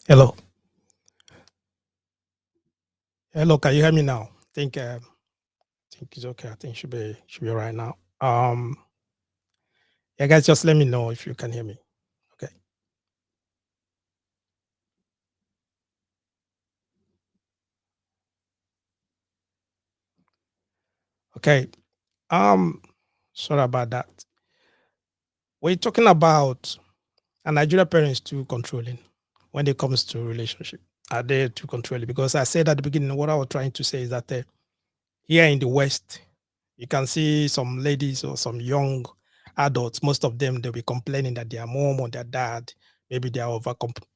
Hello. Hello, can you hear me now? I think it's okay. I think should be all right now. Yeah, guys, just let me know if you can hear me. Okay. Okay. Um, Sorry about that. We're talking about are Nigerian parents too controlling when it comes to relationship? Are they too controlling? Because I said at the beginning, what I was trying to say is that here in the West, you can see some ladies or some young adults, most of them, they'll be complaining that their mom or their dad, maybe they are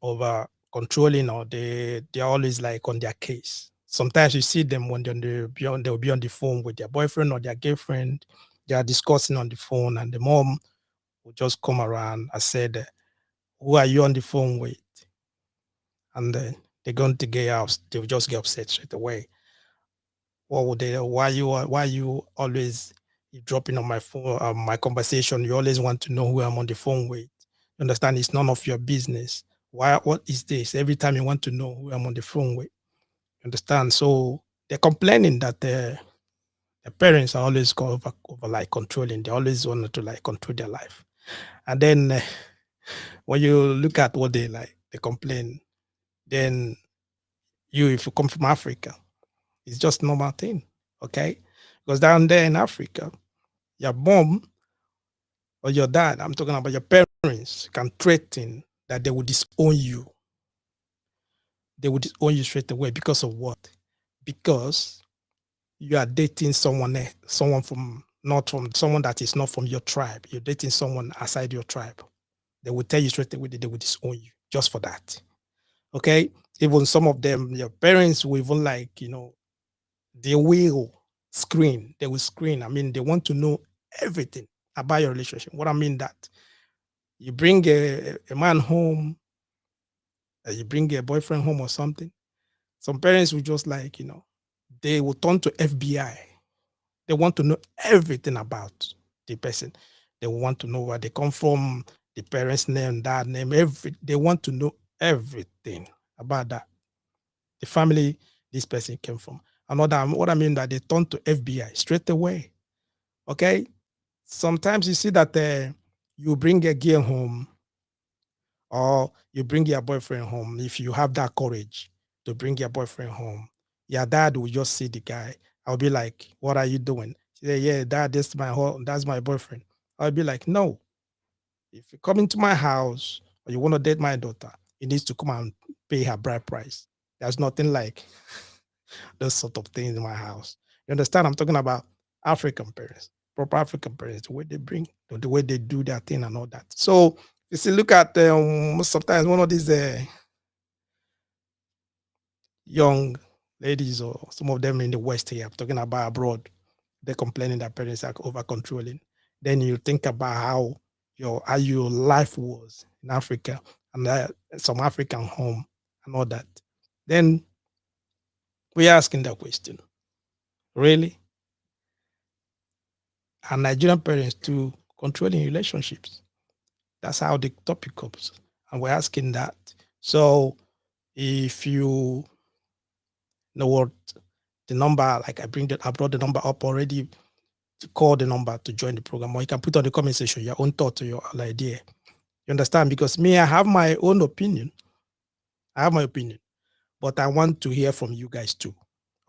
over controlling, or they're always like on their case. Sometimes you see them when they'll be on the phone with their boyfriend or their girlfriend. They are discussing on the phone, and the mom will just come around and said, "Who are you on the phone with?" And then they're going to get out. They'll just get upset straight away. What would they? Why you always you dropping on my phone, my conversation? You always want to know who I'm on the phone with. You understand? It's none of your business. Why? What is this? Every time you want to know who I'm on the phone with. You understand? So they're complaining that the parents are always over like controlling. They always want to like control their life. And then when you look at what they complain. Then if you come from Africa, it's just normal thing. Okay, because down there in Africa, your mom or your dad, I'm talking about your parents, can threaten that they will disown you. They will disown you straight away because of what? Because you are dating someone else, someone from not from someone that is not from your tribe. You're dating someone outside your tribe. They will tell you straight away that they will disown you just for that. Okay. Even some of them, your parents will even like, they will screen. They will screen. I mean, they want to know everything about your relationship. What I mean that you bring a man home, you bring a boyfriend home or something. Some parents will just like, they will turn to FBI. They want to know everything about the person. They want to know where they come from, the parents' name, dad name, they want to know everything about that. The family this person came from. Another what I mean that they turn to FBI straight away. Okay. Sometimes you see that you bring a girl home or you bring your boyfriend home. If you have that courage to bring your boyfriend home, your dad will just see the guy. I'll be like, "What are you doing?" She say, "Yeah, dad, that's my boyfriend." I'll be like, "No, if you come into my house or you want to date my daughter, you need to come and pay her bride price. There's nothing like those sort of things in my house." You understand? I'm talking about African parents, proper African parents, the way they bring, the way they do their thing and all that. So you see, look at most sometimes one of these young ladies or some of them in the West here, I'm talking about abroad, they're complaining that parents are over controlling. Then you think about how your life was in Africa and some African home and all that. Then we're asking that question: really, are Nigerian parents too controlling relationships? That's how the topic comes, and we're asking that. So if you know what the number, like I brought the number up already, to call the number to join the program, or you can put on the comment section your own thought or your idea. You understand? Because me, I have my own opinion. I have my opinion, but I want to hear from you guys too.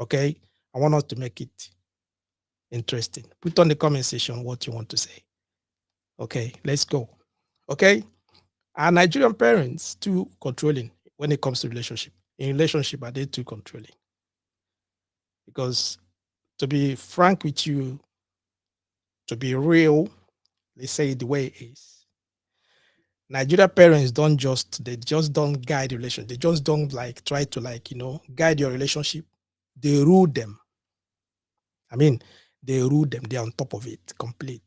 Okay? I want us to make it interesting. Put on the comment section what you want to say. Okay, let's go. Okay? Are Nigerian parents too controlling when it comes to relationship? In relationship, are they too controlling? Because to be frank with you, to be real, let's say it the way it is. Nigeria parents they just don't guide the relationship. They just don't like try to like, guide your relationship. They rule them. I mean, they rule them. They're on top of it, complete.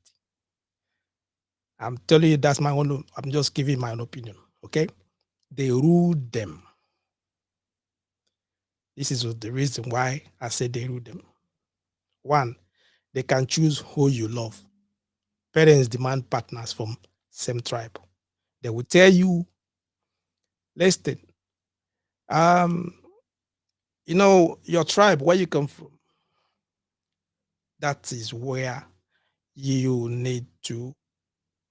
I'm telling you, that's my own. I'm just giving my own opinion. Okay. They rule them. This is the reason why I say they rule them. One, they can choose who you love. Parents demand partners from same tribe. They will tell you, listen, Um, your tribe, where you come from, that is where you need to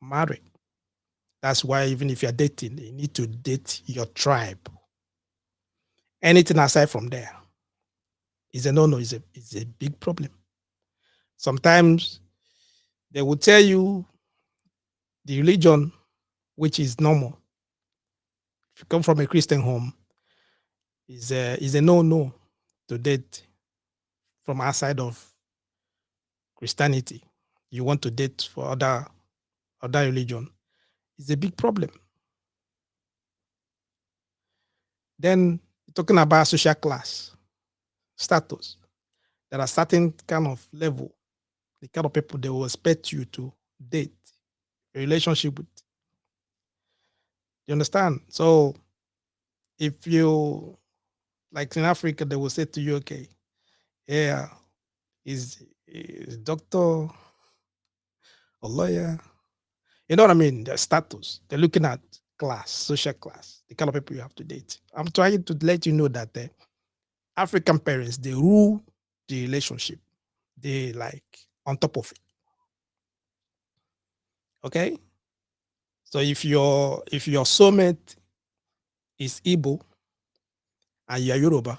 marry. That's why even if you're dating, you need to date your tribe. Anything aside from there is a no-no, is a big problem. Sometimes they will tell you the religion, which is normal. If you come from a Christian home, is a no-no to date from outside of Christianity. You want to date for other religion, it's a big problem. Then talking about social class, status, there are certain kind of level, the kind of people they will expect you to date, a relationship with. You understand? So if you, like in Africa, they will say to you, okay, yeah, is doctor a lawyer? You know what I mean? Their status. They're looking at class, social class, the kind of people you have to date. I'm trying to let you know that African parents, they rule the relationship. They like on top of it. Okay? So if your soulmate is Igbo and you're Yoruba,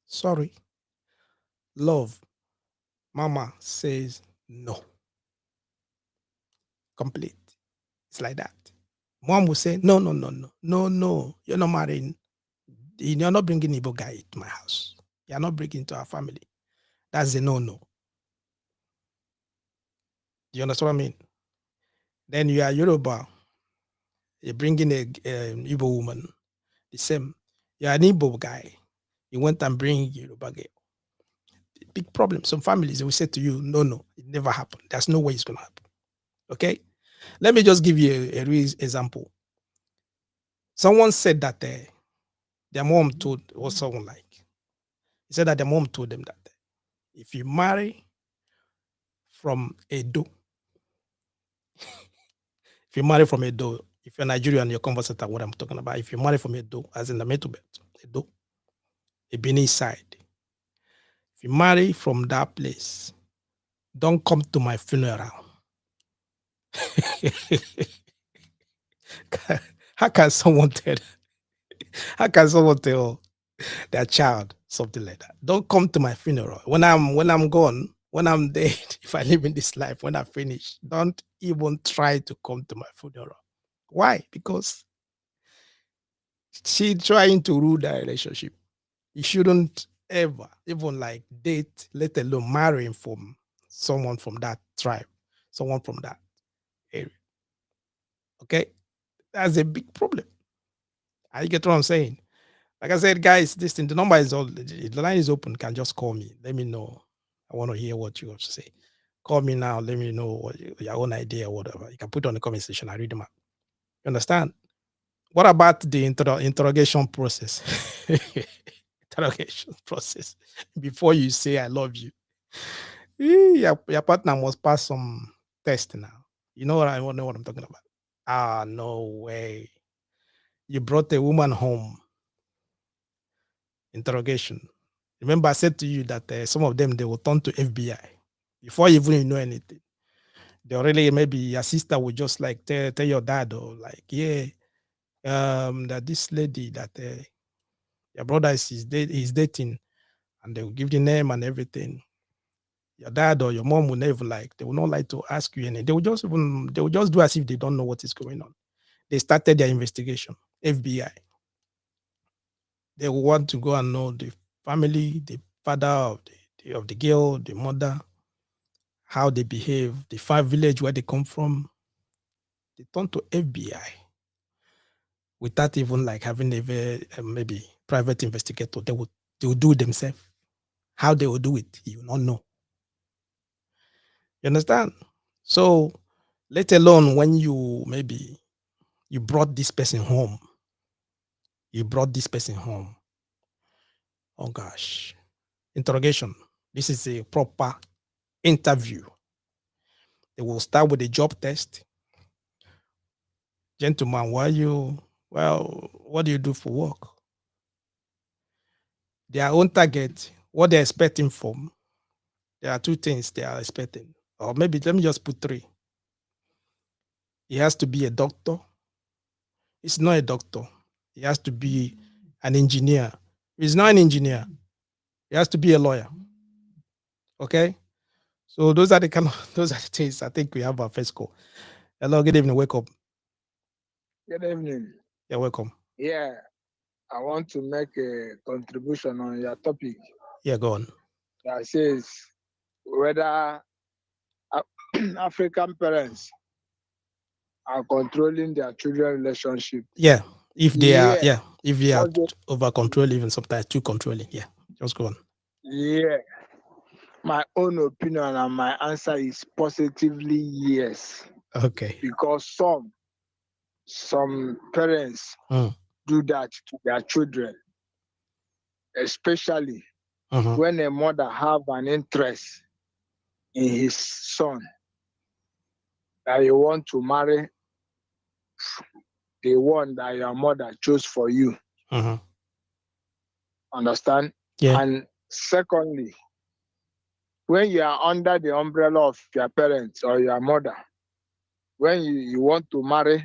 sorry, love, mama says no. Complete. It's like that. Mom will say, no, no, no, no, no, no. You're not marrying. You're not bringing Igbo guy to my house. You're not bringing to our family. That's a no-no. You understand what I mean? Then you are Yoruba. You're bringing a Igbo woman. The same. You're an Igbo guy. You went and bring Yoruba girl. Big problem. Some families they will say to you, no, no, it never happened. There's no way it's going to happen. Okay? Let me just give you a real example. Someone said that their mom told, or someone like, he said that their mom told them that if you marry from Edo, if you marry from Edo, if you're Nigerian, you're conversant at what I'm talking about. If you marry from Edo, as in the Meto Belt, Edo, a Benin side, if you marry from that place, don't come to my funeral. How can someone tell? How can someone tell their child something like that? Don't come to my funeral. When I'm gone, when I'm dead, if I live in this life, when I finish, don't even try to come to my funeral. Why? Because she trying to rule that relationship. You shouldn't ever even like date, let alone marrying from someone from that tribe, someone from that area. Okay, that's a big problem. I get what I'm saying. Like I said, guys, this thing, the number is all, the line is open. Can just call me. Let me know. I want to hear what you have to say. Call me now. Let me know what your own idea or whatever. You can put it on the comment section. I read them out. You understand? What about the interrogation process? Interrogation process. Before you say I love you, your partner must pass some test now. You know what I know what I'm talking about. Ah, no way. You brought a woman home. Interrogation. Remember, I said to you that some of them they will turn to FBI before you even know anything. They already maybe your sister will just like tell your dad or like, yeah, that this lady that your brother is dating, and they will give the name and everything. Your dad or your mom will never like, they will not like to ask you anything. They will just do as if they don't know what is going on. They started their investigation, FBI. They will want to go and know the family, the father of the girl, the mother, how they behave, the village where they come from. They turn to FBI without even like having maybe private investigator. They will do it themselves. How they will do it, you will not know. You understand? So, let alone when you maybe you brought this person home. You brought this person home. Oh gosh. Interrogation. This is a proper interview. They will start with a job test. Gentlemen, what do you do for work? their own target, what they're expecting from. There are two things they are expecting. Or maybe let me just put three. He has to be a doctor. It's not a doctor. He has to be an engineer. He's not an engineer. He has to be a lawyer. Okay? So those are the kind of those are the things I think we have our first call. Hello, good evening. Wake up. Good evening. You're welcome. Yeah, I want to make a contribution on your topic Yeah, go on. that says whether African parents are controlling their children relationship. Yeah. If they are, Yeah, if they are also, over control, even sometimes too controlling. Yeah. Just go on. yeah. My own opinion and my answer is positively yes, Okay. because some parents Mm. do that to their children, especially Mhm. when a mother have an interest in his son that you want to marry the one that your mother chose for you. Mhm. Understand? Yeah. And secondly, when you are under the umbrella of your parents or your mother, when you want to marry,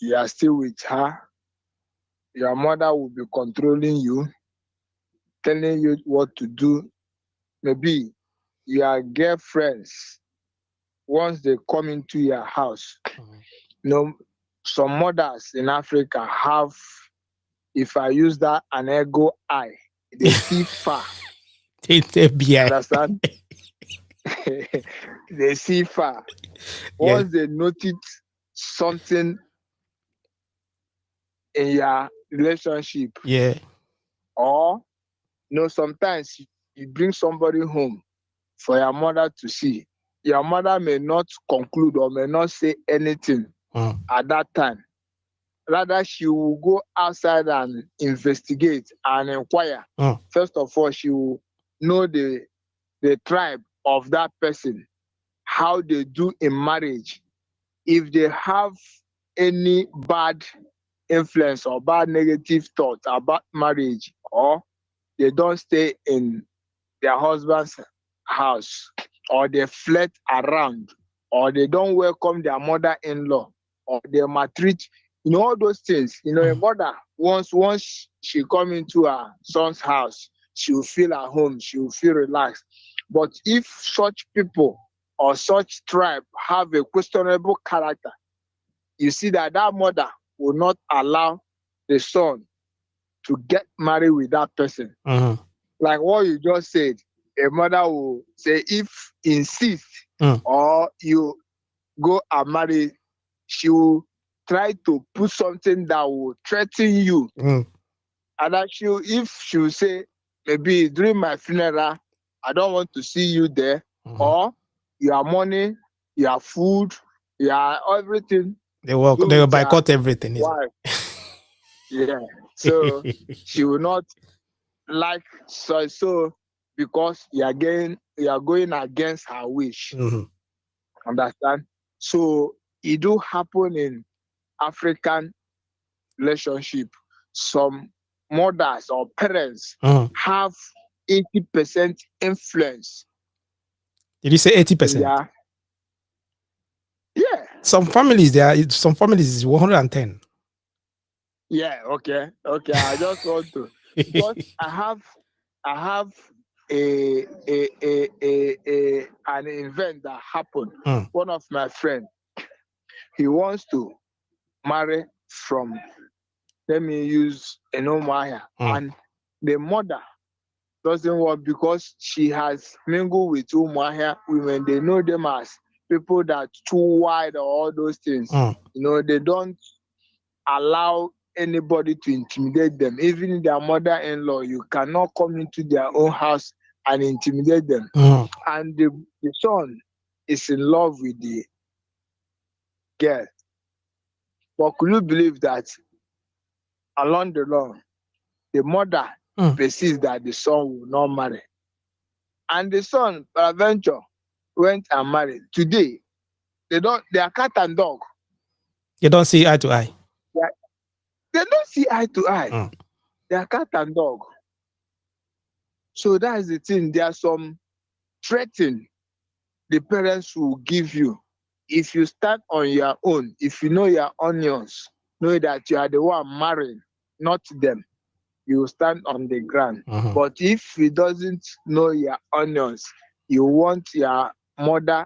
you are still with her, your mother will be controlling you, telling you what to do. Maybe your girlfriends, once they come into your house, Mhm. you know, some mothers in Africa have, if I use that, an ego eye, they see far. It's FBI. Understand? They see far. Yeah. Once they notice something in your relationship, Yeah. or sometimes you bring somebody home for your mother to see. Your mother may not conclude or may not say anything Mm. at that time. Rather, she will go outside and investigate and inquire. Mm. First of all, she will know the tribe of that person, how they do in marriage, if they have any bad influence or bad negative thoughts about marriage, or they don't stay in their husband's house, or they flirt around, or they don't welcome their mother-in-law, or they maltreat, all those things. A Mm. mother, once she come into her son's house, she will feel at home, she will feel relaxed. But if such people or such tribe have a questionable character, you see that mother will not allow the son to get married with that person. Mhm. Like what you just said, a mother will say, if insist Mm. or you go and marry, she will try to put something that will threaten you. Mm. And that if she will say, maybe during my funeral, I don't want to see you there, Mhm. or your money, your food, your everything, They will go they will with your boycott everything, isn't wife. Yeah. So it? she will not like so because you are going against her wish. Mhm. Understand? So it do happen in African relationship. Some mothers or parents Mhm. have 80% influence Did you say in 80%? their, yeah. Some families is 110. Yeah, okay. I just want to, because I have an event that happened. Mm. One of my friends, he wants to marry from, let me use Enomaya, Mm. and the mother doesn't want, because she has mingled with Umuahia women. They know them as people that too wide or all those things. Mm. They don't allow anybody to intimidate them. Even their mother-in-law, you cannot come into their own house and intimidate them. Mm. And the son is in love with the girl. But could you believe that along the line, the mother Mm. persists that the son will not marry? And the son, peradventure, went and married. Today, they are cat and dog. You don't see eye to eye. They, they don't see eye to eye. Mm. They are cat and dog. So that's the thing. There are some threatening the parents will give you. If you start on your own, if you know your onions, know that you are the one marrying, not them, you will stand on the ground. Mhm. But if you doesn't know your onions, you want your mother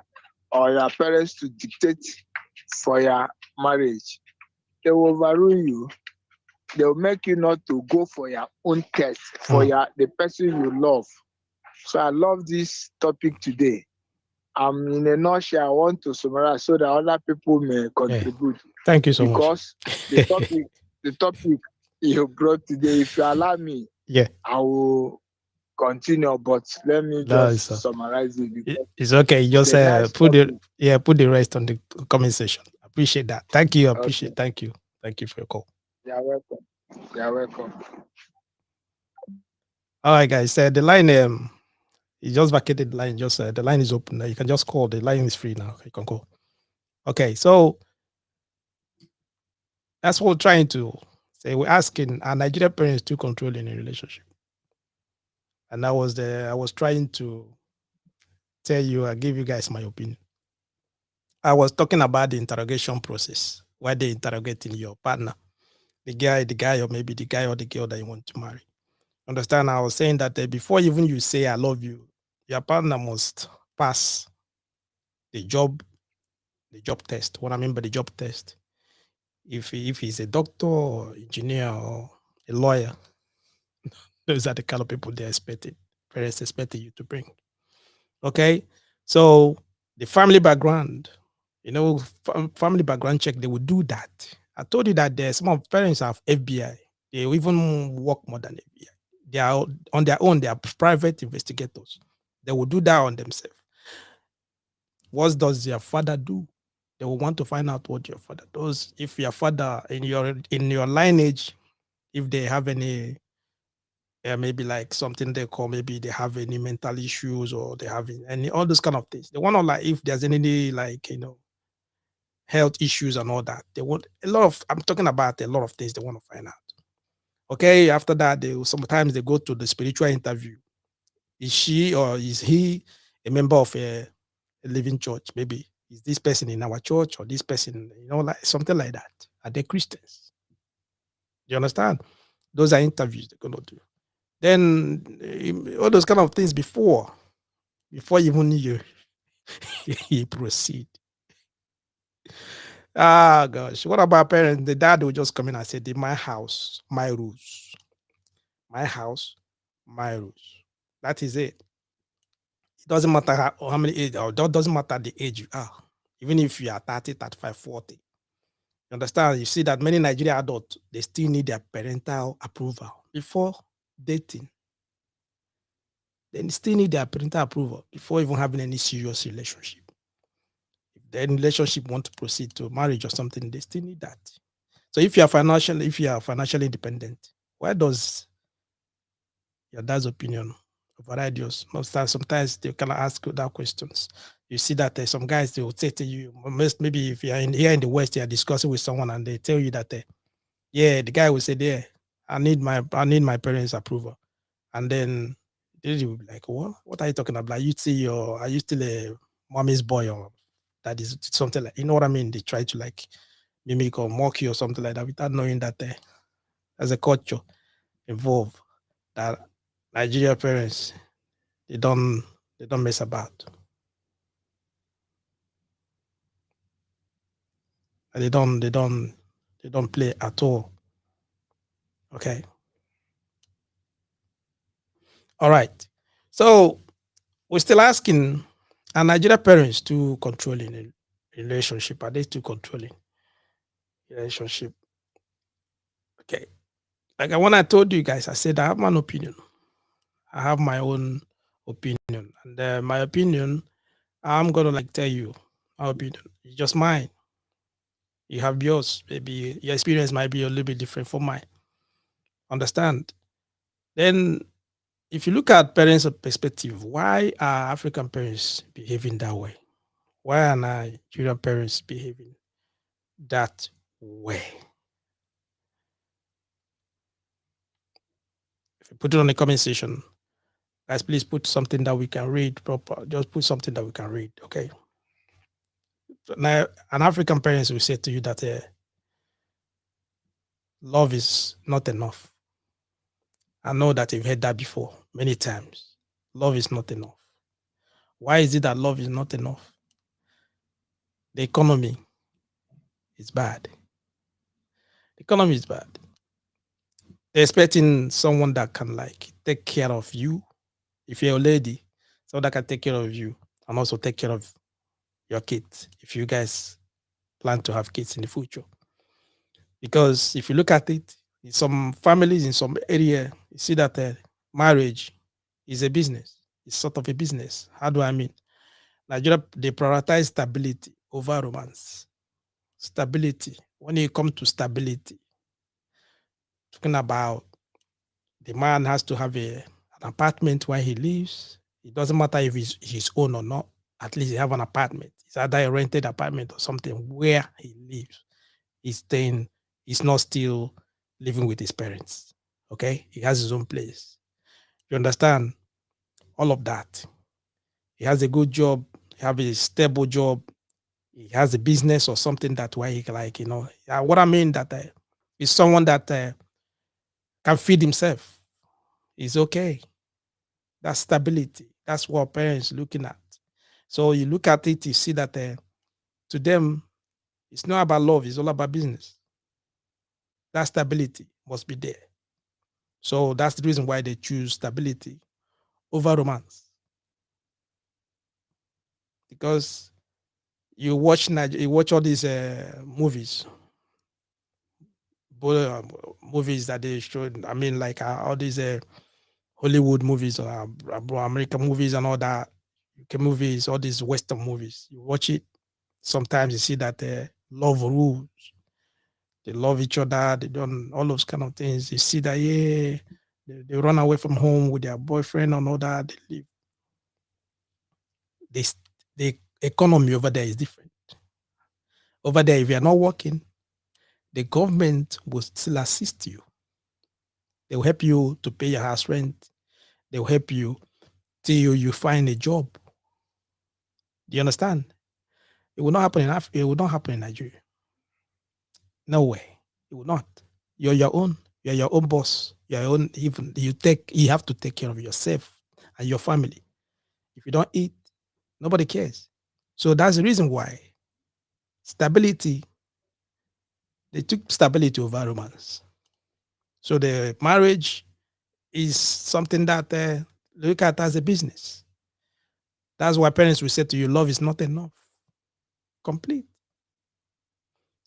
or your parents to dictate for your marriage, they will overrule you. They will make you not to go for your own test, for Mhm. your the person you love. So I love this topic today. In a nutshell, I want to summarize so that other people may Yeah. contribute Thank you so much. because the topic you brought today, if you allow me, Yeah. I will continue, but let me No, it's, just summarize it because it's okay. You it's just a nice put topic. put the rest on the comment section. Appreciate that. Thank you. Okay, Appreciate. Thank you. Thank you for your call. you're welcome. You're welcome. All right, guys. The line you just vacated the line. Just the line is open. You can just call. The line is free now. You can call. Okay, so that's what we're trying to say. We're asking, are Nigerian parents too controlling in a relationship? And I was trying to tell you, I give you guys my opinion. I was talking about the interrogation process, where they interrogating your partner, the guy, or maybe the guy or the girl that you want to marry. Understand? I was saying that before even you say I love you, your partner must pass the job, the job test. What I mean by the job test, if he's a doctor or engineer or a lawyer, those are the kind of people they're expecting, parents expecting you to bring. Okay. So the family background, family background check, they would do that. I told you that there's some of parents have FBI. They even work more than FBI. They are on their own, they are private investigators. They will do that on themselves. What does your father do? They will want to find out what your father does. If your father in your lineage, if they have any maybe like something they call, maybe they have any mental issues or they have any all those kind of things. They want to like if there's any like health issues and all that. They want a lot of I'm talking about a lot of things they want to find out. Okay, after that they will, sometimes they go to the spiritual interview. Is she or is he a member of a living church? Maybe is this person in our church or this person, like something like that. Are they Christians? Do you understand? Those are interviews they're gonna do. Then all those kind of things before even you you proceed. Ah gosh, what about parents? The dad will just come in and say, my house, my rules. My house, my rules. That is it. It doesn't matter how many age, or that doesn't matter the age you are. Even if you are 30, 35, 40. You understand? You see that many Nigerian adults, they still need their parental approval before dating. They still need their parental approval before even having any serious relationship. If the relationship want to proceed to marriage or something, they still need that. So if you are financially independent, why does your dad's opinion override yours? Sometimes they can ask you that questions. You see that some guys they will say to you, maybe if you are here in the West, you are discussing with someone and they tell you that yeah, the guy will say, "Yeah, I need my parents' approval," and then they will be like, "What? What are you talking about? Are you still a mommy's boy or that is something like what I mean?" They try to like mimic or mock you or something like that without knowing that there's a culture involved that Nigerian parents they don't they don't mess about and they don't play at all. Okay, all right. So we're still asking, are Nigerian parents too controlling in relationship? Are they too controlling relationship? Okay. Like when I told you guys, I said I have my opinion. I have my own opinion. And my opinion, I'm gonna like tell you my opinion. It's just mine. You have yours. Maybe your experience might be a little bit different from mine. Understand? Then if you look at parents' perspective, why are African parents behaving that way? Why are Nigerian parents behaving that way? If you put it on the comment section, Guys, please put something that we can read proper. Just put something that we can read. Okay. Now, an African parents will say to you that love is not enough. I know that you've heard that before many times. Love is not enough. Why is it that love is not enough? The economy is bad. The economy is bad. They're expecting someone that can like take care of you. If you're a lady, someone that can take care of you and also take care of your kids if you guys plan to have kids in the future. Because if you look at it, in some families, in some area, you see that marriage is a business. It's sort of a business. How do I mean? Nigeria, they prioritize stability over romance. Stability. When it comes to stability, talking about the man has to have an apartment where he lives. It doesn't matter if it's his own or not. At least he have an apartment. It's either a rented apartment or something where he lives. He's staying. He's not still living with his parents. Okay, he has his own place. You understand all of that? He has a good job. He have a stable job. He has a business or something that way he can like what I mean that is someone that can feed himself. Is okay. That's stability. That's what parents looking at. So you look at it, you see that to them, it's not about love, it's all about business. That stability must be there. So that's the reason why they choose stability over romance. Because you watch all these movies, movies that they show. I mean, like all these Hollywood movies or American movies and all that, UK movies, all these Western movies. You watch it, sometimes you see that love rules. They love each other. They don't all those kind of things. You see that they run away from home with their boyfriend and all that. They live. They, the economy over there is different. Over there, if you're not working, the government will still assist you. They will help you to pay your house rent. They will help you till you find a job. Do you understand? It will not happen in Africa. It will not happen in Nigeria. No way. It will not. You're your own. You're your own boss. You're your own. Even you have to take care of yourself and your family. If you don't eat, nobody cares. So that's the reason why stability. They took stability over romance. So the marriage is something that look at as a business. That's why parents will say to you, love is not enough. Complete.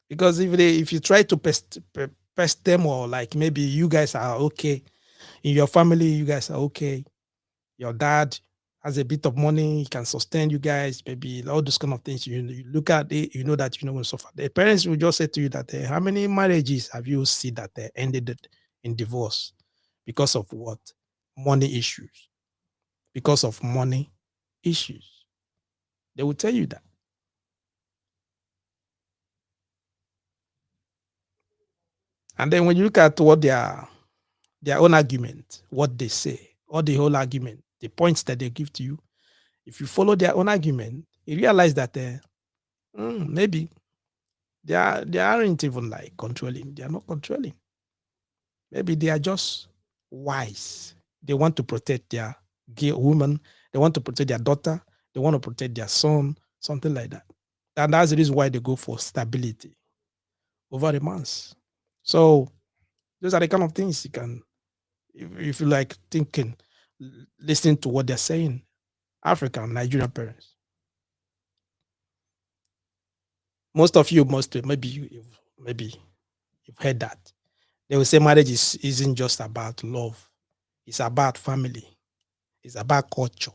Because if you try to pest them, or like maybe you guys are okay in your family, you guys are okay. Your dad has a bit of money, he can sustain you guys, maybe all those kind of things. You look at it, you know that you know when suffer. The parents will just say to you that how many marriages have you seen that ended in divorce because of what? Money issues. Because of money issues. They will tell you that. And then when you look at what their own argument, what they say, or the whole argument, the points that they give to you, if you follow their own argument, you realize that maybe they aren't even like controlling. They are not controlling. Maybe they are just wise. They want to protect their gay woman. They want to protect their daughter. They want to protect their son, something like that. And that's the reason why they go for stability over romance. So those are the kind of things you can, if you like thinking, listening to what they're saying. African, Nigerian parents. Most of you must maybe maybe you've heard that. They will say marriage isn't just about love. It's about family. It's about culture.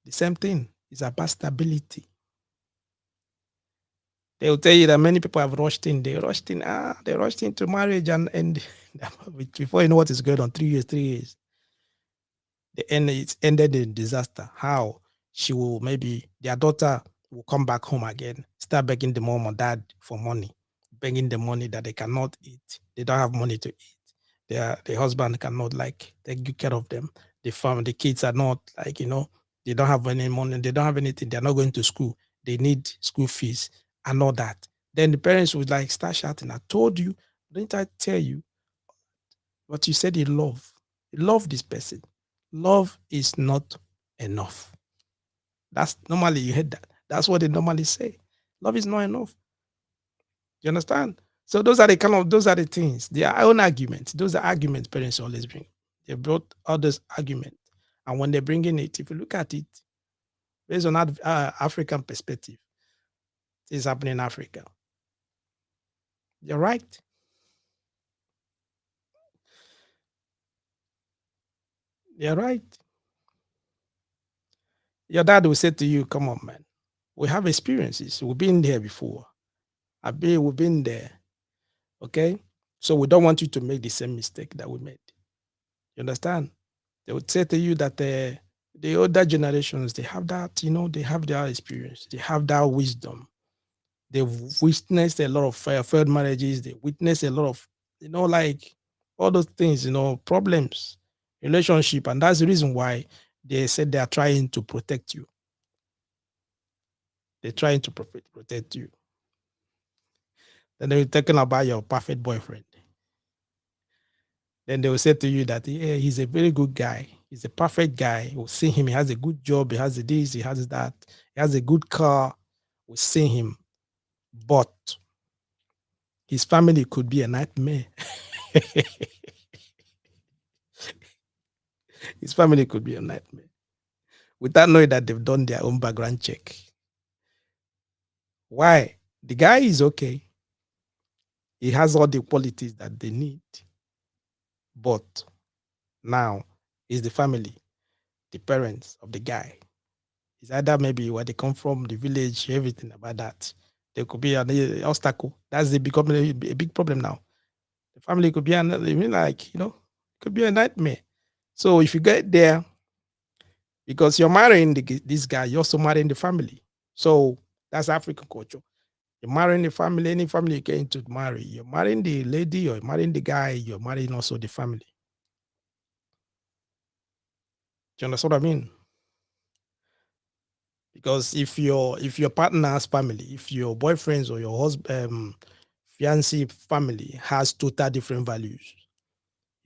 The same thing. It's about stability. They will tell you that many people have rushed in. They rushed into marriage and before you know what is going on, 3 years. It's ended in disaster. How? She will maybe their daughter will come back home again, start begging the mom or dad for money, begging the money that they cannot eat. They don't have money to eat. The husband cannot like take good care of them. the kids are not like, they don't have any money, they don't have anything, they're not going to school, they need school fees and all that. Then the parents would like start shouting, I told you, didn't I tell you? But you said you love this person. Love is not enough. That's normally you heard that. That's what they normally say. Love is not enough. You understand? So those are the things, their own arguments. Those are arguments parents always bring. They brought all those arguments. And when they're bringing it, if you look at it based on African perspective, things happening in Africa. You're right. You're right. Your dad will say to you, come on, man. We have experiences. We've been there before. We've been there. Okay. So we don't want you to make the same mistake that we made. You understand? They would say to you that the older generations, they have that, they have their experience, they have that wisdom. They've witnessed a lot of failed marriages, they witnessed a lot of, like all those things, problems, relationship. And that's the reason why they said they are trying to protect you. They're trying to protect you. Then they're talking about your perfect boyfriend. Then they will say to you that, yeah, he's a very good guy. He's a perfect guy. We'll see him. He has a good job. He has this. He has that. He has a good car. We'll see him. But his family could be a nightmare. His family could be a nightmare. Without knowing that they've done their own background check. Why? The guy is okay. He has all the qualities that they need. But now is the family, the parents of the guy. It's either maybe where they come from, the village, everything about that. There could be an obstacle. That's becoming a big problem now. The family could be could be a nightmare. So if you get there, because you're marrying this guy, you're also marrying the family. So that's African culture. You're marrying the family, any family you're going to marry. You're marrying the lady, you're marrying the guy, you're marrying also the family. Do you understand what I mean? Because if your partner's family, if your boyfriend's or your husband, fiancé family has total different values,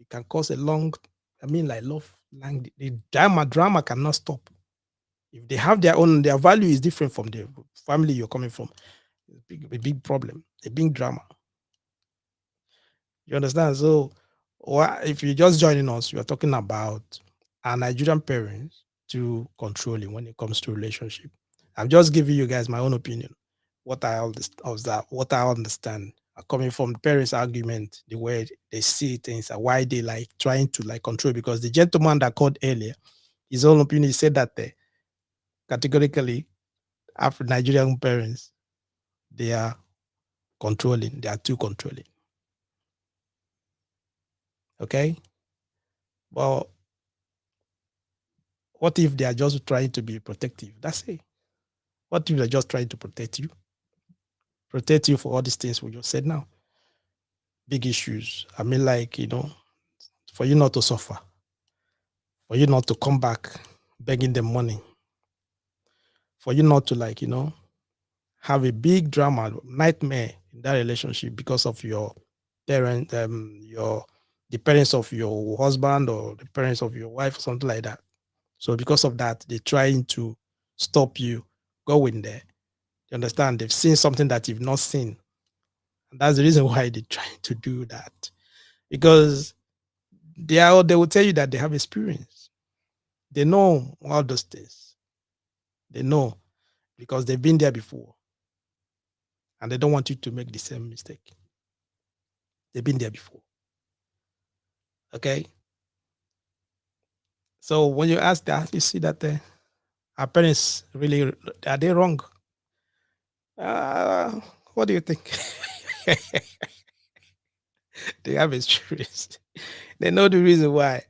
it can cause a the drama cannot stop. If they have their value is different from the family you're coming from, a big problem, a big drama. You understand? So, if you're just joining us, we are talking about our Nigerian parents to controlling when it comes to relationship. I'm just giving you guys my own opinion, what I observe, what I understand, coming from the parents' argument, the way they see things, and why they like trying to like control. Because the gentleman that called earlier, his own opinion, he said that categorically, after Nigerian parents, they are controlling, they are too controlling. Okay, well, what if they are just trying to be protective? That's it. What if they're just trying to protect you for all these things we just said now? Big issues. For you not to suffer, for you not to come back begging them money, for you not to have a big drama, nightmare in that relationship because of your parent, the parents of your husband or the parents of your wife, or something like that. So because of that, they're trying to stop you going there. You understand? They've seen something that you've not seen. And that's the reason why they're trying to do that. Because they will tell you that they have experience. They know all those things. They know because they've been there before. And they don't want you to make the same mistake. They've been there before. Okay? So when you ask that, you see that our parents really, are they wrong? Uh, what do you think? They have experience. They know the reason why.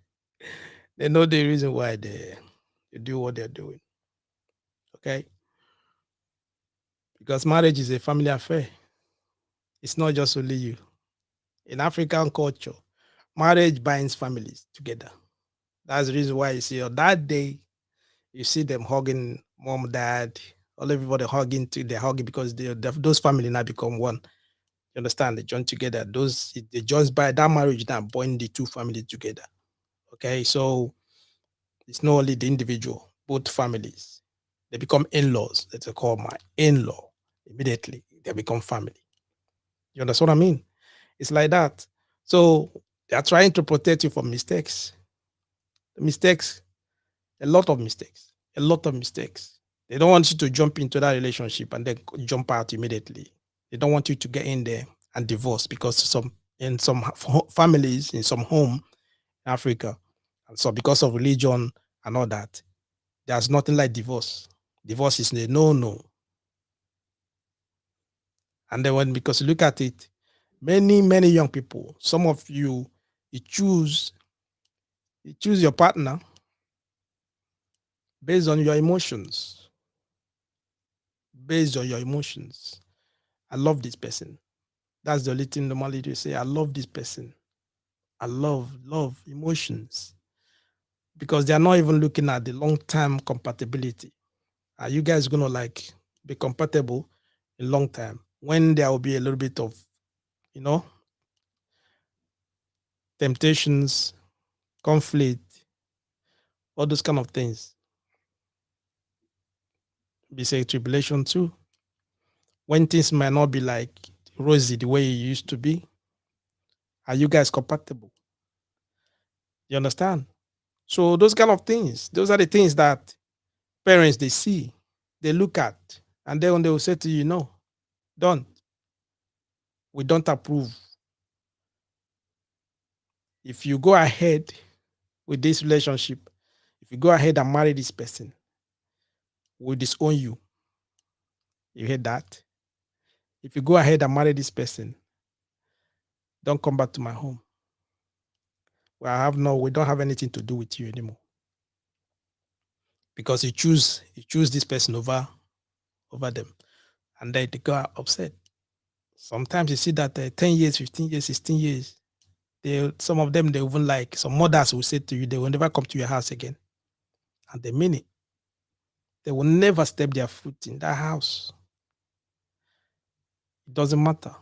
They know the reason why they do what they're doing. Okay? Because marriage is a family affair. It's not just only you. In African culture, marriage binds families together. That's the reason why you see on that day, you see them hugging mom, dad, all everybody hugging to they're hugging because those family now become one. You understand? They join together. Those they just by that marriage now bond the two families together. Okay, so it's not only the individual, both families. They become in-laws. That's called my in-law. Immediately, they become family. You understand what I mean? It's like that. So they are trying to protect you from mistakes. Mistakes, a lot of mistakes, a lot of mistakes. They don't want you to jump into that relationship and then jump out immediately. They don't want you to get in there and divorce because some families in some home in Africa, and so because of religion and all that, there's nothing like divorce. Divorce is a no. And then when because you look at it, many young people, some of you, you choose your partner based on your emotions, based on your emotions. I love this person. That's the only thing normally they say. I love this person. I love emotions because they are not even looking at the long term compatibility. Are you guys gonna like be compatible in long time when there will be a little bit of you know temptations, conflict, all those kind of things? Be say tribulation too. When things might not be like rosy the way it used to be, are you guys compatible? You understand? So those kind of things, those are the things that parents they see, they look at, and then they will say to you, no, don't. We don't approve. If you go ahead with this relationship, if you go ahead and marry this person, we'll disown you. You hear that? If you go ahead and marry this person, don't come back to my home. We don't have anything to do with you anymore. Because you choose this person over them. And then they go upset. Sometimes you see that 10 years, 15 years, 16 years, some of them, they even like some mothers will say to you, they will never come to your house again. And they mean it. They will never step their foot in that house. It doesn't matter.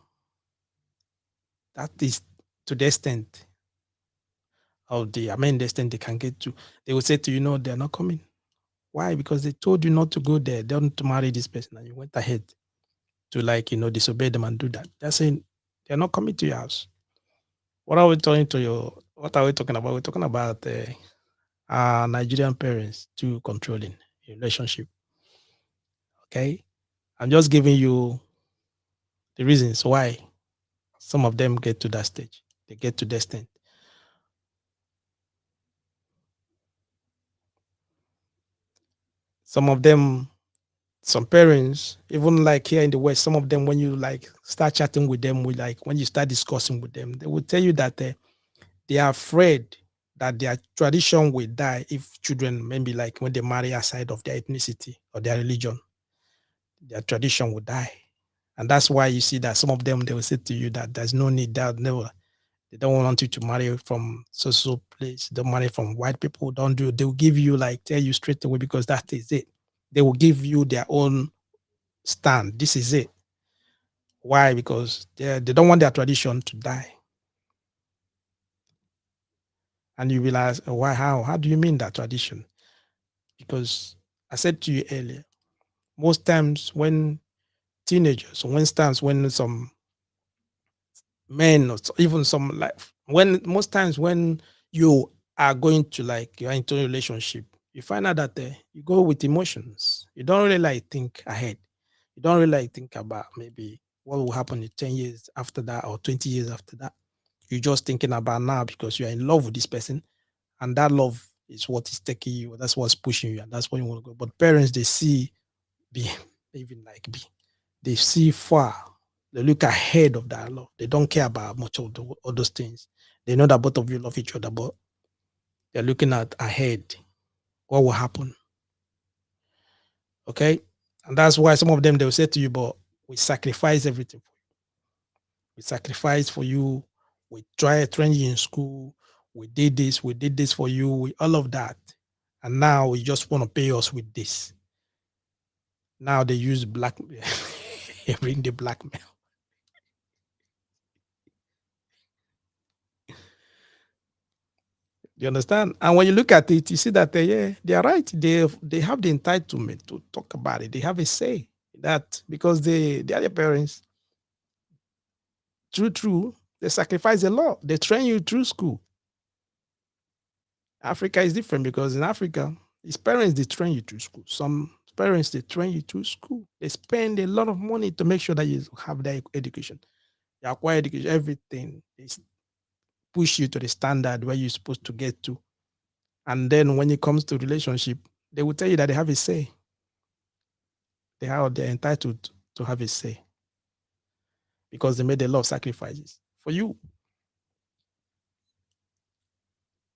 That is to the extent the extent they can get to. They will say to you, no, they're not coming. Why? Because they told you not to go there, don't marry this person, and you went ahead to disobey them and do that. They're saying they're not coming to your house. What are we talking to you? What are we talking about? We're talking about Nigerian parents too controlling a relationship. Okay, I'm just giving you the reasons why some of them get to that stage. They get to that extent. Some of them, some parents, even like here in the West, some of them, when you like start chatting with them, when you start discussing with them, they will tell you that they are afraid that their tradition will die if children, maybe like when they marry outside of their ethnicity or their religion, their tradition will die. And that's why you see that some of them, they will say to you that there's no need, that never, they don't want you to marry from so place, don't marry from white people, don't do, they will give you like, tell you straight away because that is it. They will give you their own stand. This is it. Why? Because they don't want their tradition to die. And you realize, why, how do you mean that tradition? Because I said to you earlier, most times when teenagers, when some men, or even some like, when most times when you are going to like, you're into a relationship, you find out that you go with emotions. You don't really like think ahead. You don't really like think about maybe what will happen in 10 years after that or 20 years after that. You're just thinking about now because you're in love with this person, and that love is what is taking you, that's what's pushing you, and that's where you want to go. But parents, they see be even like be they see far, they look ahead of that love. They don't care about much of all those things. They know that both of you love each other, but they're looking at ahead, what will happen. Okay, and that's why some of them, they will say to you, but we sacrifice everything for you. We sacrifice for you. We try train you in school. we did this for you, all of that. And now you just want to pay us with this. Now they use blackmail, bring the blackmail. You understand? And when you look at it, you see that yeah, they are right. They have the entitlement to talk about it. They have a say that because they are their parents. True, they sacrifice a lot. They train you through school. Africa is different because in Africa, his parents they train you through school. Some parents they train you through school. They spend a lot of money to make sure that you have that education. You acquire education, everything. They push you to the standard where you're supposed to get to. And then when it comes to relationship, they will tell you that they have a say. They're entitled to have a say because they made a lot of sacrifices for you.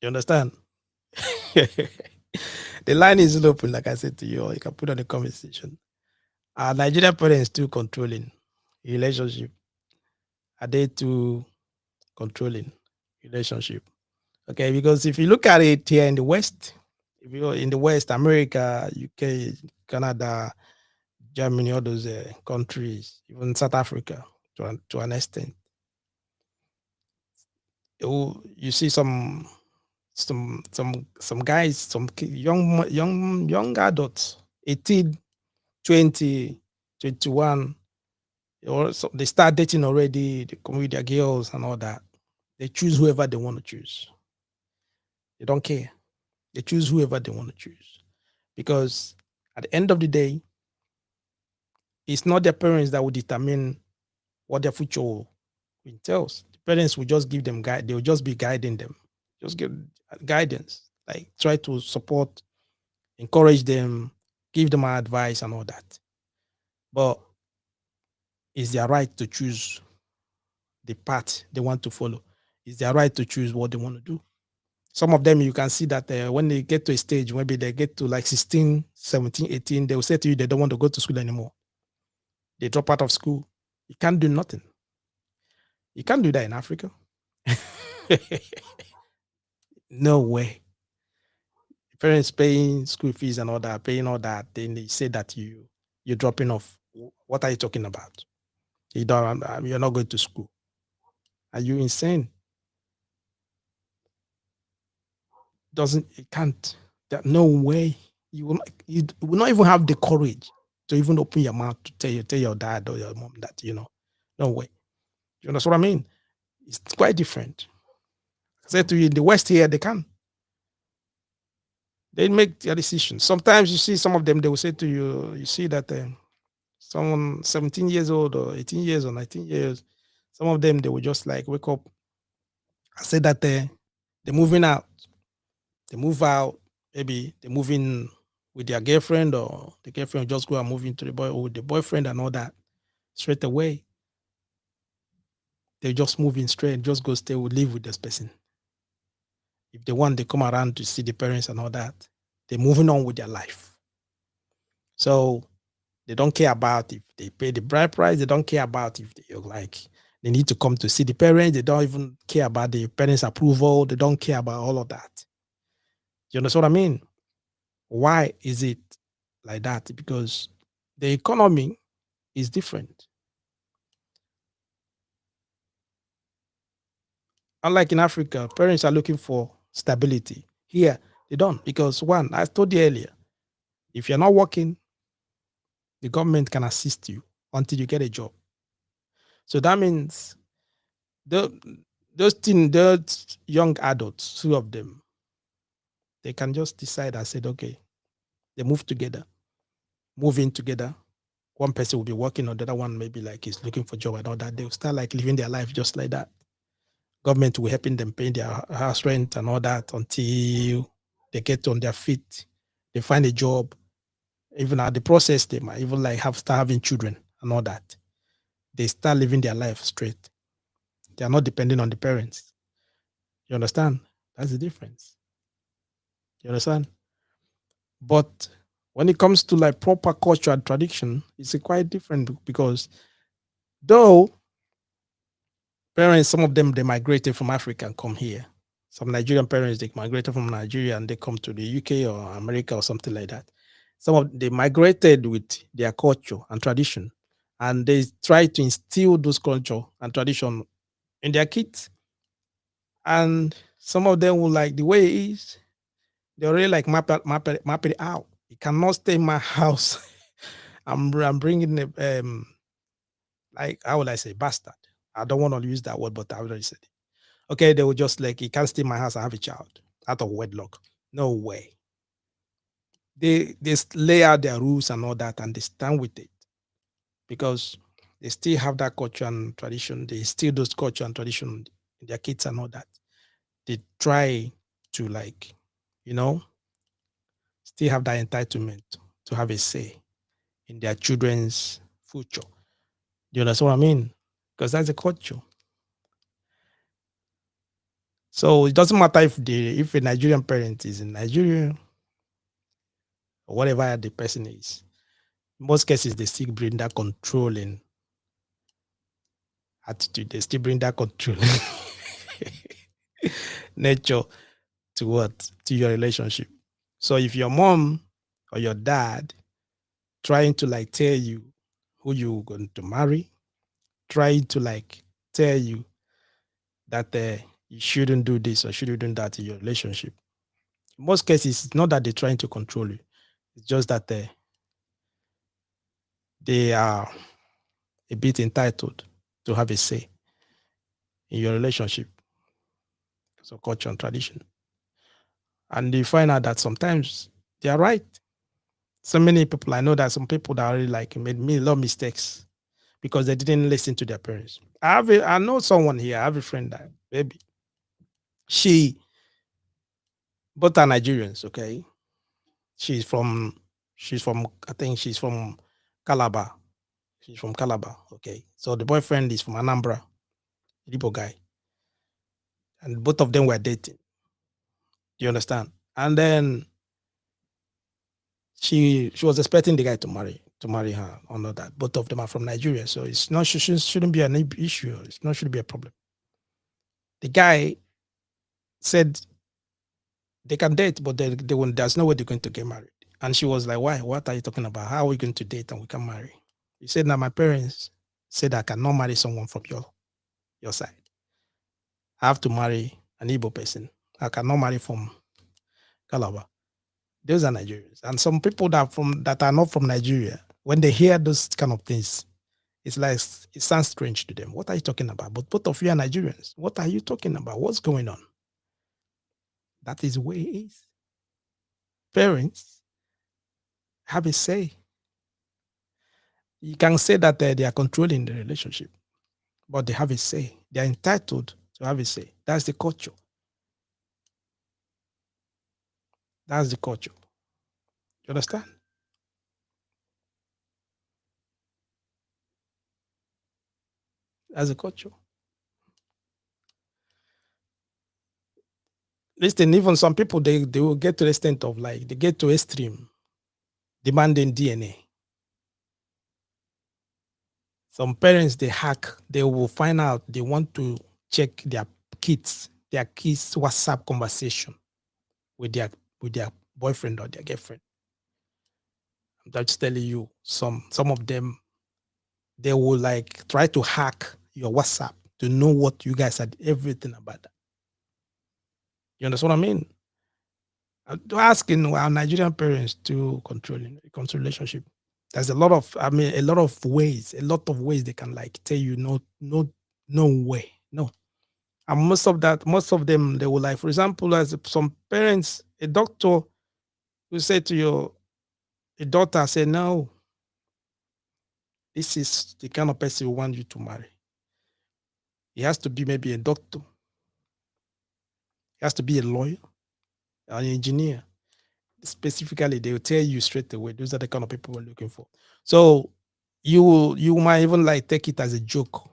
You understand? The line is open, like I said to you, or you can put on the conversation. Are Nigerian parents too controlling relationship? Are they too controlling relationship? Okay, because if you look at it here in the West, if you're in the West, America, UK, Canada, Germany, all those countries, even South Africa, to an extent, you see some guys, young adults, 18, 20, 21, or so they start dating already, they come with their girls and all that. They choose whoever they want to choose. They don't care. They choose whoever they want to choose. Because at the end of the day, it's not their parents that will determine what their future entails. The parents will just give them guide, they will just be guiding them. Just give guidance, like try to support, encourage them, give them advice and all that. But it's their right to choose the path they want to follow. It's their right to choose what they want to do. Some of them, you can see that when they get to a stage, maybe they get to like 16, 17, 18, they will say to you they don't want to go to school anymore. They drop out of school. You can't do nothing. You can't do that in Africa. No way. Parents paying school fees and all that, paying all that, then they say that you're dropping off. What are you talking about? You're not going to school. Are you insane? It can't. No way. You will not even have the courage to even open your mouth to tell your dad or your mom that, no way. You understand what I mean? It's quite different. I said to you, in the West here, they can. They make their decisions. Sometimes you see some of them, they will say to you, you see that someone 17 years old or 18 years or 19 years, some of them, they will just like wake up. I said that they're moving out. They move out, maybe they move in with their girlfriend, or the girlfriend just go and move into the boy or with the boyfriend and all that straight away. They just move in straight, just go stay, live with this person. If they want, they come around to see the parents and all that. They're moving on with their life. So they don't care about if they pay the bride price. They don't care about if they need to come to see the parents. They don't even care about the parents' approval. They don't care about all of that. You understand what I mean? Why is it like that? Because the economy is different. Unlike in Africa, parents are looking for stability. Here, they don't. Because one, I told you earlier, if you're not working, the government can assist you until you get a job. So that means those young adults, two of them, they can just decide and say, okay, they move together, move in together. One person will be working, or the other one maybe like is looking for job and all that. They'll start like living their life just like that. Government will helping them pay their house rent and all that until they get on their feet. They find a job. Even at the process, they might even like start having children and all that. They start living their life straight. They are not depending on the parents. You understand? That's the difference. You understand? But when it comes to like proper culture and tradition, it's quite different because though parents, some of them, they migrated from Africa and come here. Some Nigerian parents, they migrated from Nigeria and they come to the UK or America or something like that. Some of they migrated with their culture and tradition, and they try to instill those culture and tradition in their kids. And some of them will like the way it is. They already like map it out. You cannot stay in my house. I'm bringing a like how would I say bastard. I don't want to use that word, but I already said it. Okay, they will just like you can't stay in my house and have a child out of wedlock. No way. They lay out their rules and all that, and they stand with it because they still have that culture and tradition. They still those culture and tradition in their kids and all that. They try to like, you know, still have that entitlement to have a say in their children's future. Do you understand what I mean? Because that's a culture. So it doesn't matter if a Nigerian parent is in Nigeria or whatever the person is. In most cases, they still bring that controlling attitude. They still bring that controlling nature to what? To your relationship. So if your mom or your dad trying to like tell you who you're going to marry, trying to like tell you that you shouldn't do this or shouldn't do that in your relationship. In most cases, it's not that they're trying to control you. It's just that they are a bit entitled to have a say in your relationship. So culture and tradition. And you find out that sometimes they are right. So many people, I know that some people that already like made me a lot of mistakes because they didn't listen to their parents. I know someone here, I have a friend that maybe she both are Nigerians, okay? She's from she's from I think she's from Calabar. She's from Calabar, okay. So the boyfriend is from Anambra, Igbo guy, and both of them were dating. Do you understand? And then she was expecting the guy to marry her or not that. Both of them are from Nigeria, so it's not shouldn't be an issue. It's not should be a problem. The guy said they can date, but they won't, there's no way they're going to get married. And she was like, "Why? What are you talking about? How are we going to date and we can marry?" He said, "Now my parents said I cannot marry someone from your side. I have to marry an Igbo person. I cannot marry from Calabar." Those are Nigerians, and some people that are not from Nigeria, when they hear those kind of things, it's like it sounds strange to them. What are you talking about? But both of you are Nigerians. What are you talking about? What's going on? That is the way it is. Parents have a say. You can say that they are controlling the relationship, but they have a say. They are entitled to have a say. That's the culture. That's the culture. You understand? That's the culture. Listen, even some people they will get to the extent of like they get to extreme demanding DNA. Some parents they hack, they will find out they want to check their kids' WhatsApp conversation with their boyfriend or their girlfriend. I'm just telling you, some of them they will like try to hack your WhatsApp to know what you guys had everything about that. You understand what I mean? I'm asking our Nigerian parents to control relationship. There's a lot of ways they can like tell you no, no, no way, no. And most of them, they will like, for example, as some parents, a doctor will say to your a daughter, say, no, this is the kind of person we want you to marry. He has to be maybe a doctor, he has to be a lawyer, an engineer. Specifically, they will tell you straight away, those are the kind of people we're looking for. So you might even like take it as a joke.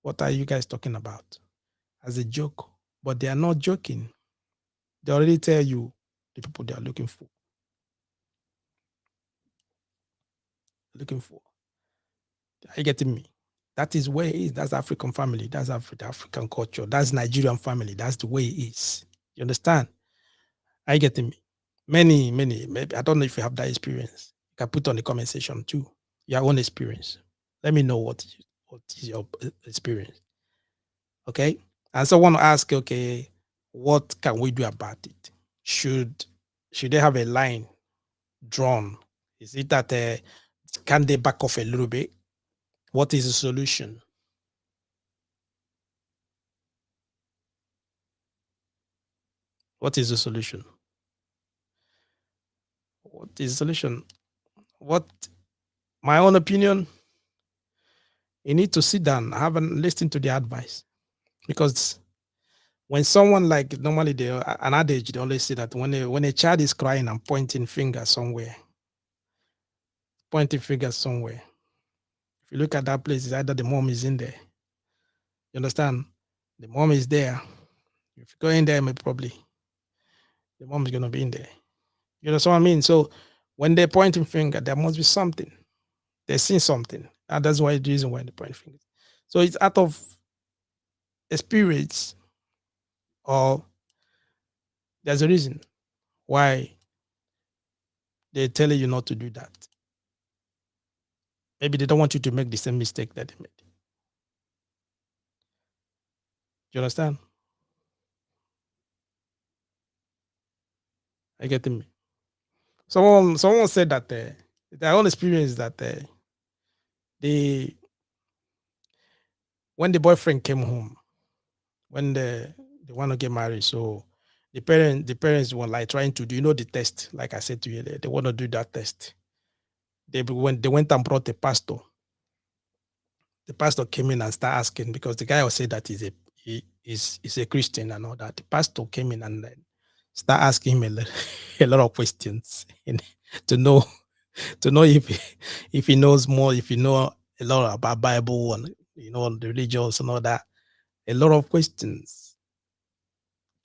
What are you guys talking about? As a joke. But they are not joking. They already tell you the people they are looking for. Looking for. Are you getting me? That is where it is. That's African family. That's African culture. That's Nigerian family. That's the way it is. You understand? Are you getting me? Many, maybe I don't know if you have that experience. You can put on the comment section too. Your own experience. Let me know what is your experience. Okay. And someone ask, okay, what can we do about it? Should they have a line drawn? Is it that can they back off a little bit? What is the solution? What is the solution? What is the solution? What my own opinion? You need to sit down, have and listen to the advice, because when someone like normally they an adage they always say that when a child is crying and pointing fingers somewhere, if you look at that place, it's either the mom is in there. You understand? The mom is there. If you go in there, maybe probably the mom is gonna be in there. You know what I mean? So when they're pointing finger, there must be something. They're seeing something. And that's why the reason why they point fingers. So it's out of experience, or there's a reason why they're telling you not to do that. Maybe they don't want you to make the same mistake that they made. Do you understand? I get me. Someone said that their own experience that they when the boyfriend came home, when they want to get married, so the parents were like trying to do, the test, like I said to you, they want to do that test. They went and brought a pastor. The pastor came in and started asking, because the guy was saying that he's a Christian and all that. The pastor came in and then start asking him a lot of questions and to know if he knows more, if he know a lot about Bible and the religions and all that. A lot of questions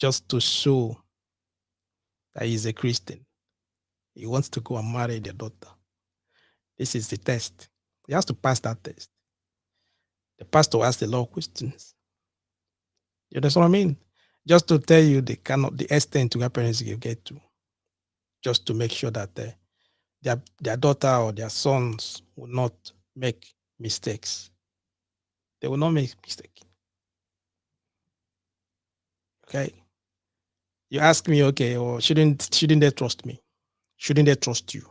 just to show that he's a Christian. He wants to go and marry their daughter. This is the test. He has to pass that test. The pastor asked a lot of questions. You understand what I mean? Just to tell you the extent to where parents get to, just to make sure that their daughter or their sons will not make mistakes. They will not make mistakes. Okay. You ask me, okay, or shouldn't they trust me? Shouldn't they trust you?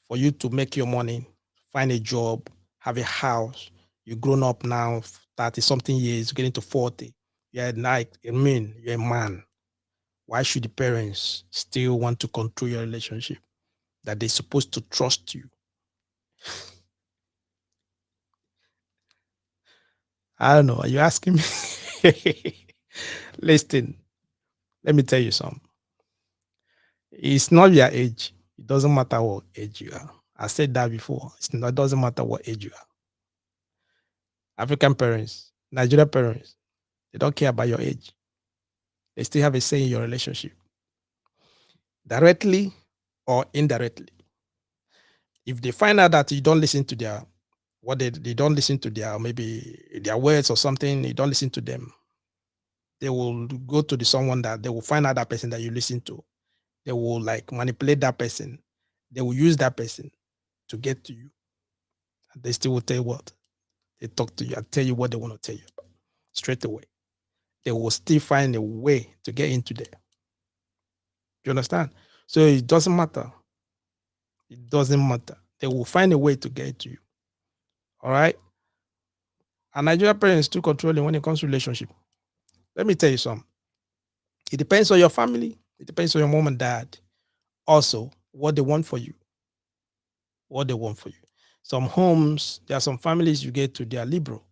For you to make your money, find a job, have a house, you're grown up now, 30 something years, getting to 40. You're like, you're a man. Why should the parents still want to control your relationship? That they're supposed to trust you? I don't know. Are you asking me? Listen, let me tell you something. It's not your age. It doesn't matter what age you are. I said that before. It doesn't matter what age you are. African parents, Nigerian parents, they don't care about your age. They still have a say in your relationship, directly or indirectly. If they find out that you don't listen to they don't listen to maybe their words or something, you don't listen to them, they will go to someone that they will find out that person that you listen to. They will like manipulate that person. They will use that person to get to you. And they still will tell you what they talk to you and tell you what they want to tell you about straight away. They will still find a way to get into there. You understand? So it doesn't matter. It doesn't matter. They will find a way to get to you. All right. And Nigerian parents too controlling when it comes to relationship. Let me tell you something. It depends on your family. It depends on your mom and dad. Also, what they want for you. What they want for you. Some homes, there are some families you get to, they are liberal.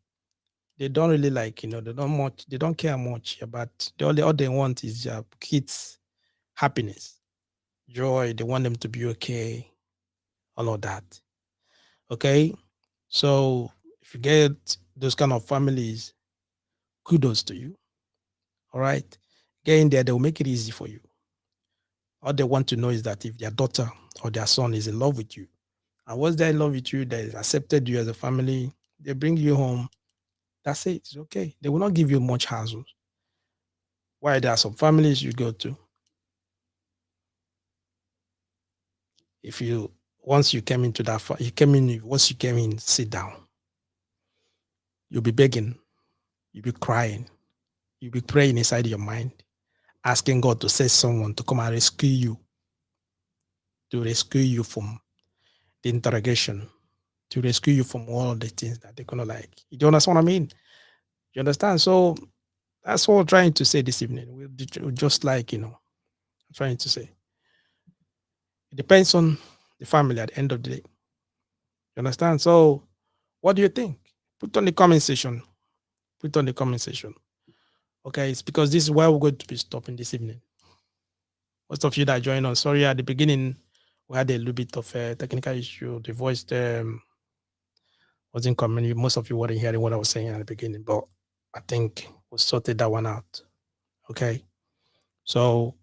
They don't really like, they don't care much about all they want is their kids' happiness, joy. They want them to be okay, all of that. Okay. So if you get those kind of families, kudos to you. All right. Get in there, they will make it easy for you. All they want to know is that if their daughter or their son is in love with you, and once they're in love with you, they accepted you as a family, they bring you home. That's it. It's okay. They will not give you much hassle. Why there are some families you go to, if you once you came into that you came in once you came in, sit down, you'll be begging, you'll be crying, you'll be praying inside your mind, asking God to send someone to come and rescue you, to rescue you from the interrogation, to rescue you from all the things that they're gonna like. You don't understand what I mean? You understand? So that's what we're trying to say this evening. We're just like, trying to say. It depends on the family at the end of the day. You understand? So what do you think? Put on the comment section. Put on the comment section. Okay, it's because this is where we're going to be stopping this evening. Most of you that joined us, sorry, at the beginning, we had a little bit of a technical issue. The voice wasn't coming. Most of you weren't hearing what I was saying at the beginning, but I think we sorted that one out. Okay. So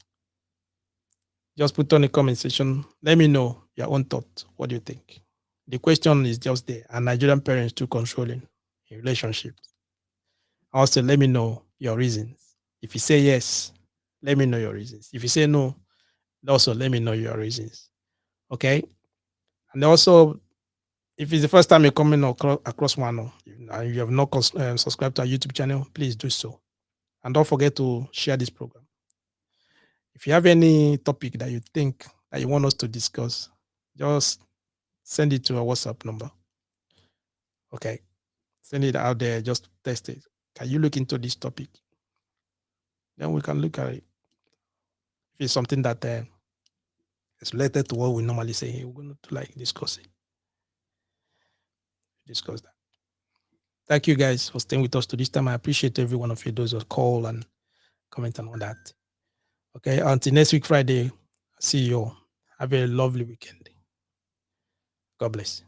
just put on the comment section. Let me know your own thoughts. What do you think? The question is just there. Are Nigerian parents too controlling in relationships? Also, let me know your reasons. If you say yes, let me know your reasons. If you say no, also let me know your reasons. Okay. And also, if it's the first time you're coming across one, and you have not subscribed to our YouTube channel, please do so. And don't forget to share this program. If you have any topic that you think that you want us to discuss, just send it to our WhatsApp number. Okay. Send it out there. Just test it. Can you look into this topic? Then we can look at it. If it's something that is related to what we normally say, we're going to like discuss it. Discuss that. Thank you guys for staying with us to this time. I appreciate every one of you, those who call and comment and all that. Okay. Until next week, Friday, see you all. Have a lovely weekend. God bless.